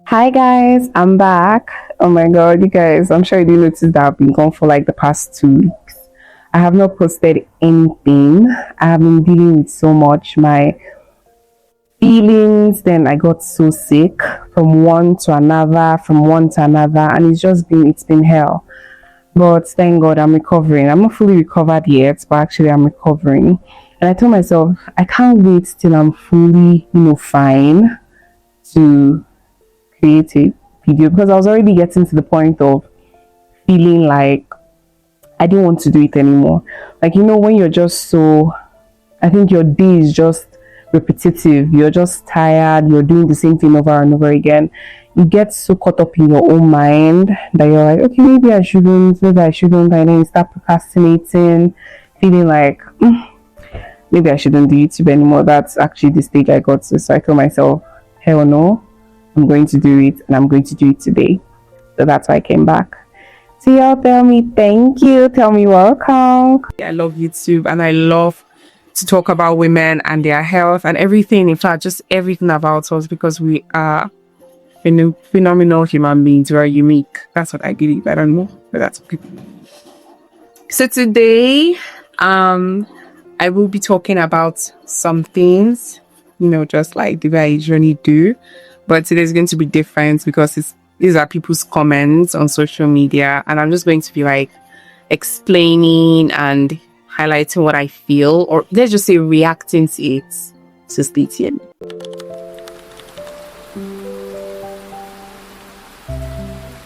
Hi guys, I'm back. Oh my god, you guys, I'm sure you didn't notice that I've been gone for like the past 2 weeks. I have not posted anything. I have been dealing with so much. My feelings, then I got so sick from one to another, from one to another, and it's been hell. But thank God I'm recovering. I'm not fully recovered yet, but actually I'm recovering. And I told myself I can't wait till I'm fully, fine to create a video because I was already getting to the point of feeling like I didn't want to do it anymore. Like, when you're just so, I think your day is just repetitive, you're just tired, you're doing the same thing over and over again. You get so caught up in your own mind that you're like, okay, maybe I shouldn't, and then you start procrastinating, feeling like, maybe I shouldn't do YouTube anymore. That's actually the stage I got to. So I told myself, hell no, I'm going to do it and I'm going to do it today. So that's why I came back. So y'all tell me thank you. Tell me welcome. I love YouTube and I love to talk about women and their health and everything. In fact, just everything about us because we are phenomenal human beings. We are unique. That's what I believe. I don't know, but that's okay. So today, I will be talking about some things, just like the way I usually do. But today's going to be different because these are people's comments on social media, and I'm just going to be like explaining and highlighting what I feel, or let's just say reacting to it. So stay tuned.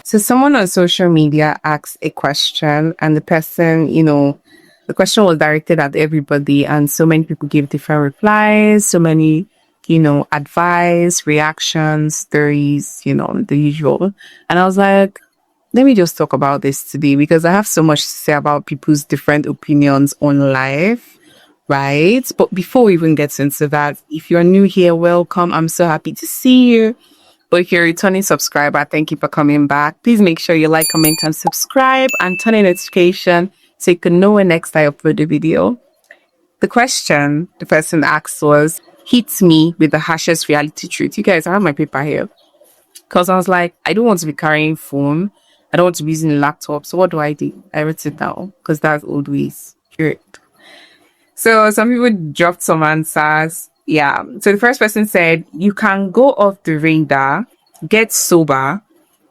So someone on social media asked a question, and the person, the question was directed at everybody, and so many people gave different replies, so many, advice, reactions, stories, the usual. And I was like, let me just talk about this today because I have so much to say about people's different opinions on life, right? But before we even get into that, if you're new here, welcome. I'm so happy to see you. But if you're a returning subscriber, thank you for coming back. Please make sure you like, comment, and subscribe and turn on notification so you can know when next I upload a video. The question the person asked was, hit me with the harshest reality truth. You guys, I have my paper here. Because I was like, I don't want to be carrying phone. I don't want to be using a laptop. So what do? I wrote it down because that's old ways. Period. So some people dropped some answers. Yeah. So the first person said, you can go off the radar, get sober,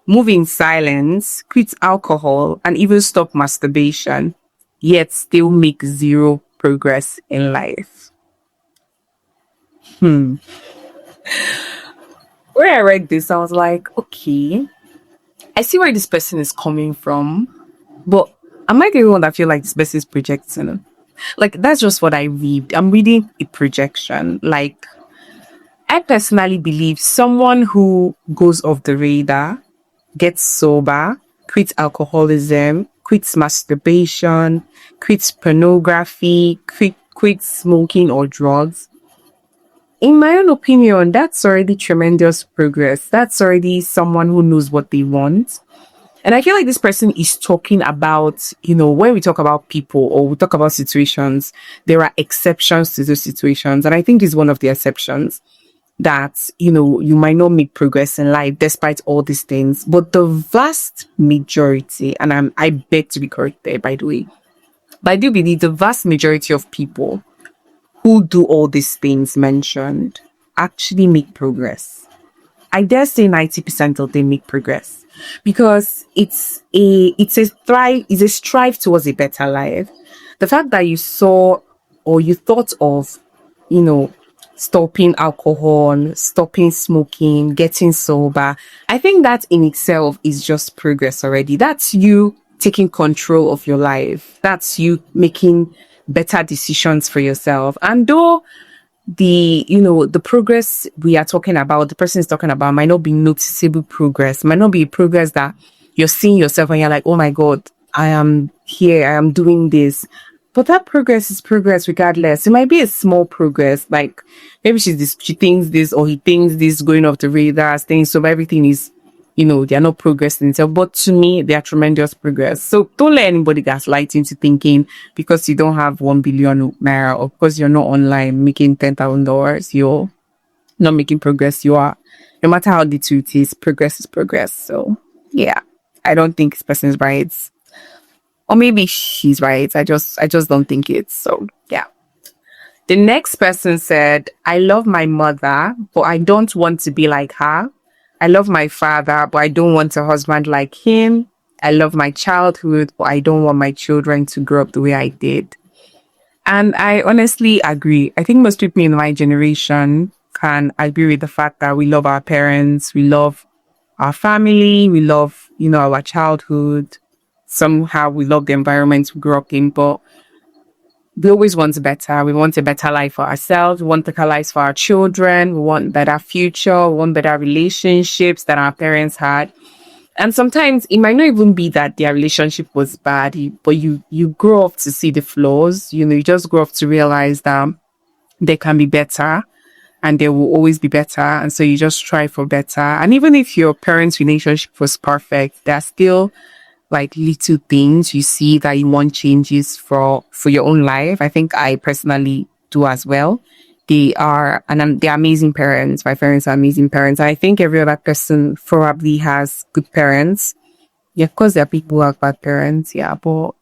move in silence, quit alcohol, and even stop masturbation, yet still make zero progress in life. When I read this, I was like, okay, I see where this person is coming from, but am I the one that feel like this person is projecting? Like, that's just what I read. I'm reading a projection. Like, I personally believe someone who goes off the radar, gets sober, quits alcoholism, quits masturbation, quits pornography, quits smoking or drugs. In my own opinion, that's already tremendous progress. That's already someone who knows what they want. And I feel like this person is talking about, when we talk about people or we talk about situations, there are exceptions to those situations. And I think this is one of the exceptions that, you might not make progress in life despite all these things. But the vast majority, and I beg to be corrected, by the way, but I do believe the vast majority of people who do all these things mentioned actually make progress. I dare say 90% of them make progress because it's a strive towards a better life. The fact that you saw or you thought of, stopping alcohol, stopping smoking, getting sober, I think that in itself is just progress already. That's you taking control of your life. That's you making better decisions for yourself. And though the progress we are talking about, the person is talking about, might not be noticeable progress, might not be progress that you're seeing yourself and you're like, oh my God, I am here, I am doing this. But that progress is progress regardless. It might be a small progress, like maybe she thinks this or he thinks this, going off the radar, things, so everything is, they are not progressing itself. But to me, they are tremendous progress. So don't let anybody gaslight you into thinking because you don't have 1 billion naira or because you're not online making $10,000, you're not making progress. You are. No matter how little it is, progress is progress. So yeah, I don't think this person is right. Or maybe she's right. I just don't think it's so yeah. The next person said, I love my mother, but I don't want to be like her. I love my father, but I don't want a husband like him. I love my childhood, but I don't want my children to grow up the way I did. And I honestly agree. I think most people in my generation can agree with the fact that we love our parents, we love our family, we love, our childhood. Somehow we love the environment we grew up in, but we always want better. We want a better life for ourselves. We want better lives for our children. We want better future. We want better relationships that our parents had. And sometimes it might not even be that their relationship was bad, but you grow up to see the flaws. You just grow up to realize that they can be better and they will always be better. And so you just strive for better. And even if your parents' relationship was perfect, there are still like little things you see that you want changes for your own life. I think I personally do as well. They're amazing parents. My parents are amazing parents. I think every other person probably has good parents. Yeah, of course there are people who have bad parents, yeah, but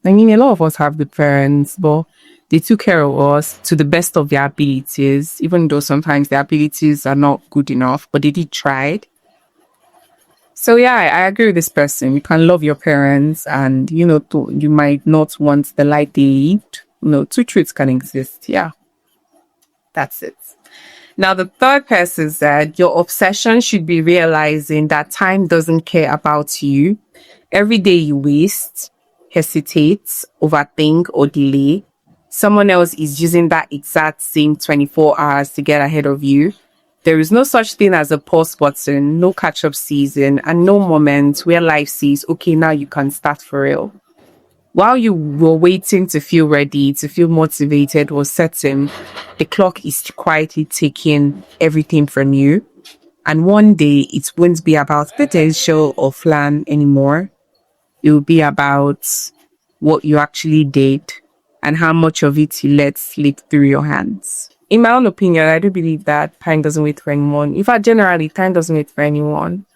I mean a lot of us have good parents, but they took care of us to the best of their abilities, even though sometimes their abilities are not good enough, but they did try. So yeah, I agree with this person. You can love your parents, and you might not want the life they lived. Two truths can exist. Yeah, that's it. Now the third person said your obsession should be realizing that time doesn't care about you. Every day you waste, hesitate, overthink, or delay, someone else is using that exact same 24 hours to get ahead of you. There is no such thing as a pause button, no catch up season, and no moment where life says, okay, now you can start for real. While you were waiting to feel ready, to feel motivated or certain, the clock is quietly taking everything from you. And one day it won't be about potential or plan anymore. It will be about what you actually did and how much of it you let slip through your hands. In my own opinion, I do believe that time doesn't wait for anyone. In fact, generally, time doesn't wait for anyone.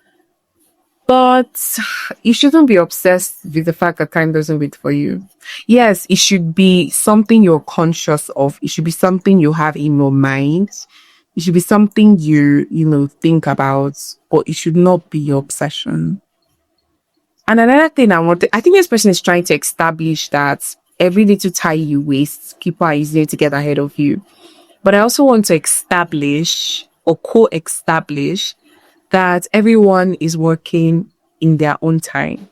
But you shouldn't be obsessed with the fact that time doesn't wait for you. Yes, it should be something you're conscious of. It should be something you have in your mind. It should be something think about, but it should not be your obsession. And another thing I think this person is trying to establish that every little time you waste, people are using it to get ahead of you. But I also want to establish or co-establish that everyone is working in their own time.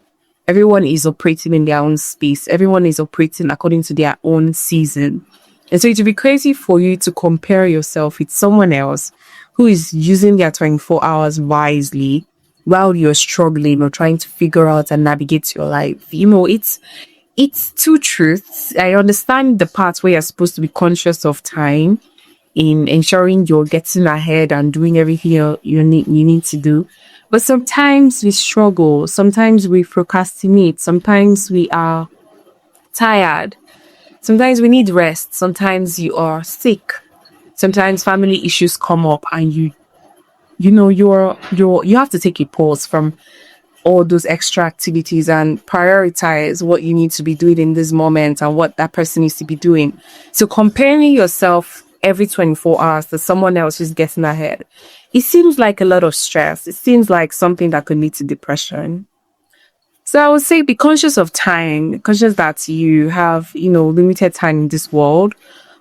Everyone is operating in their own space. Everyone is operating according to their own season. And so it would be crazy for you to compare yourself with someone else who is using their 24 hours wisely while you're struggling or trying to figure out and navigate your life. It's two truths. I understand the part where you're supposed to be conscious of time in ensuring you're getting ahead and doing everything you need to do. But sometimes we struggle. Sometimes we procrastinate. Sometimes we are tired. Sometimes we need rest. Sometimes you are sick. Sometimes family issues come up and you have to take a pause from all those extra activities and prioritize what you need to be doing in this moment and what that person needs to be doing. So comparing yourself every 24 hours to someone else who's getting ahead, it seems like a lot of stress. It seems like something that could lead to depression. So I would say be conscious of time, conscious that you have, limited time in this world,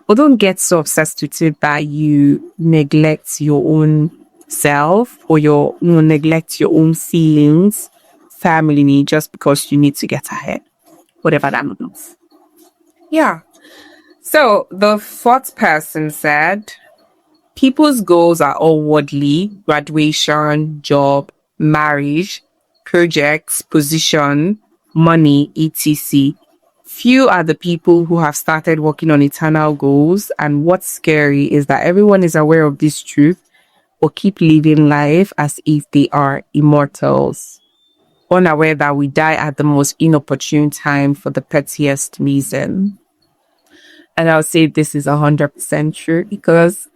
but don't get so obsessed with it that you neglect your own self or neglect your own feelings, family need just because you need to get ahead, whatever that means. Yeah. So the fourth person said, people's goals are all worldly: graduation, job, marriage, projects, position, money, etc. Few are the people who have started working on eternal goals. And what's scary is that everyone is aware of this truth or keep living life as if they are immortals, unaware that we die at the most inopportune time for the pettiest reason. And I'll say this is 100% true because,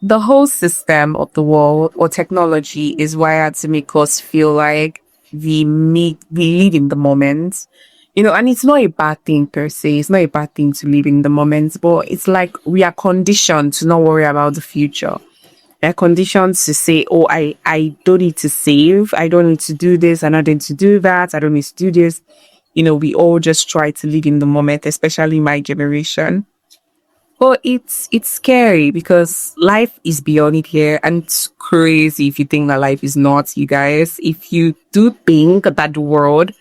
the whole system of the world or technology is wired to make us feel like we live in the moment. And it's not a bad thing per se. It's not a bad thing to live in the moment, but it's like we are conditioned to not worry about the future. They're conditioned to say, oh, I don't need to save. I don't need to do this. I don't need to do that. I don't need to do this. We all just try to live in the moment, especially my generation. But it's scary because life is beyond it here, and it's crazy if you think that life is not, you guys. If you do think that the world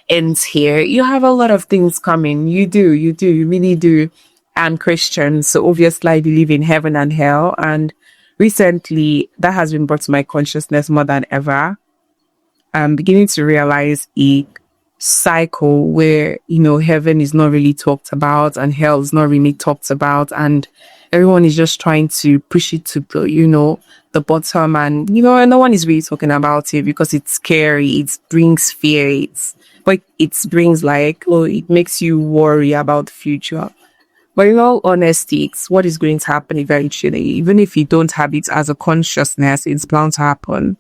ends here, you have a lot of things coming. You really do. I'm Christian, so obviously I believe in heaven and hell. And recently that has been brought to my consciousness more than ever. I'm beginning to realize a cycle where, heaven is not really talked about and hell is not really talked about. And everyone is just trying to push it to the bottom. And, no one is really talking about it because it's scary. It brings fear. It brings it makes you worry about the future. But in all honesty, it's what is going to happen eventually. Even if you don't have it as a consciousness, it's bound to happen.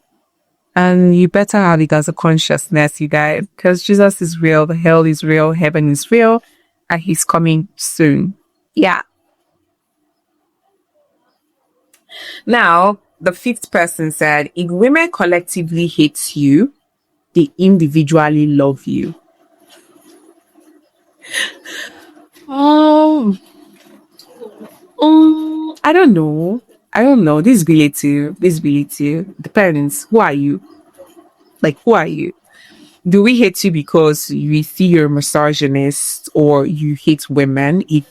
And you better have it as a consciousness, you guys, because Jesus is real, the hell is real, heaven is real, and he's coming soon. Yeah. Now, the fifth person said, if women collectively hate you, they individually love you. I don't know. This is relative. Depends. Who are you? Who are you? Do we hate you because we see you're a misogynist or you hate women? If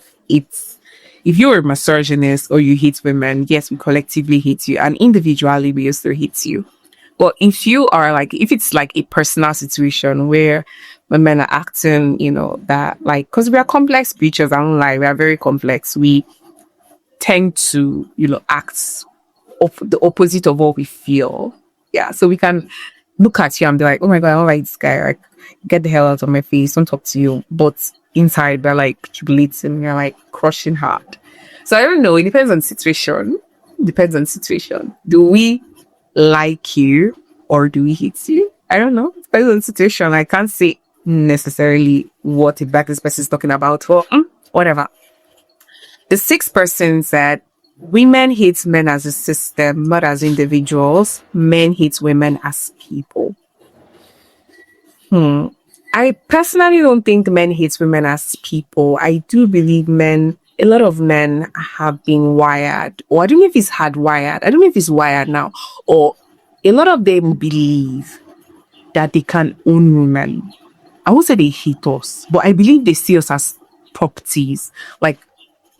you're a misogynist or you hate women, yes, we collectively hate you, and individually we also hate you. But if you are if it's like a personal situation where women are acting, that because we are complex creatures, I don't lie, we are very complex. We tend to, act of the opposite of what we feel. Yeah. So we can look at you and be like, oh my God, I don't like this guy. Get the hell out of my face. Don't talk to you. But inside, they're jubilating. You're crushing hard. So I don't know. It depends on situation. Do we like you or do we hate you? I don't know. It depends on situation. I can't say necessarily what exactly this person is talking about. Well, whatever. The sixth person said, women hate men as a system, not as individuals. Men hate women as people. I personally don't think men hate women as people. I do believe a lot of men have been wired, or I don't know if it's hardwired. I don't know if it's wired now, or a lot of them believe that they can own women. I won't say they hate us, but I believe they see us as properties.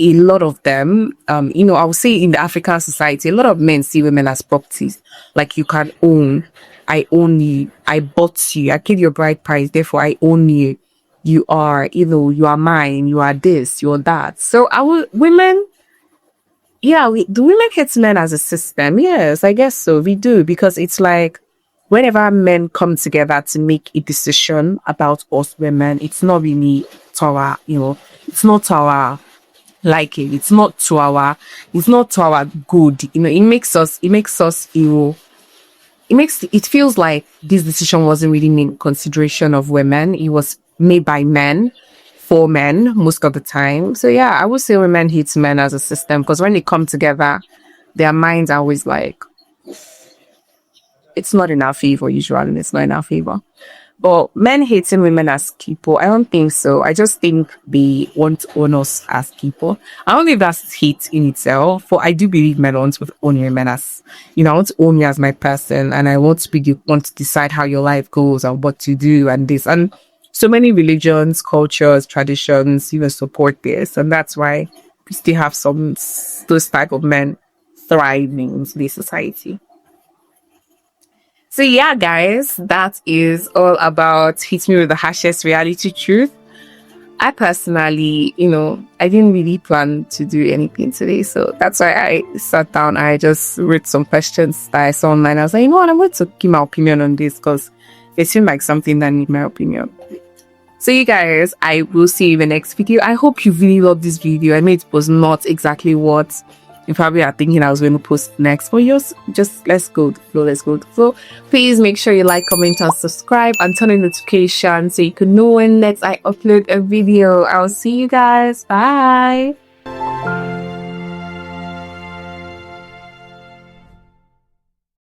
A lot of them, I would say in the African society, a lot of men see women as properties. You can own. I own you. I bought you. I paid your bride price. Therefore, I own you. You are, you are mine. You are this. You are that. So women, do women hate men as a system? Yes, I guess so. We do, because it's whenever men come together to make a decision about us women, it's not really to our, it's not to our liking. It's not to our good. It makes us, it feels like this decision wasn't really made in consideration of women. It was made by men for men most of the time. So yeah, I would say women hate men as a system, because when they come together, their minds are always it's not in our favor usually. It's not in our favor. But men hating women as people, I don't think so. I just think they want to own us as people. I don't think that's hate in itself. But I do believe men want to own women as, I want to own you as my person, and I want to decide how your life goes and what to do and this. And so many religions, cultures, traditions, support this. And that's why we still have those type of men thriving in today's society. So yeah, guys, that is all about Hit Me with the Harshest Reality Truth. I personally, I didn't really plan to do anything today. So that's why I sat down. I just wrote some questions that I saw online. I was like, what, I'm going to give my opinion on this, because it seemed like something that need my opinion. So you guys, I will see you in the next video. I hope you really loved this video. I mean, it was not exactly what You probably are thinking I was going to post next. But yours, just let's go with the flow. Let's go with the flow. Please make sure you like, comment, and subscribe, and turn on notifications so you can know when next I upload a video. I'll see you guys. Bye.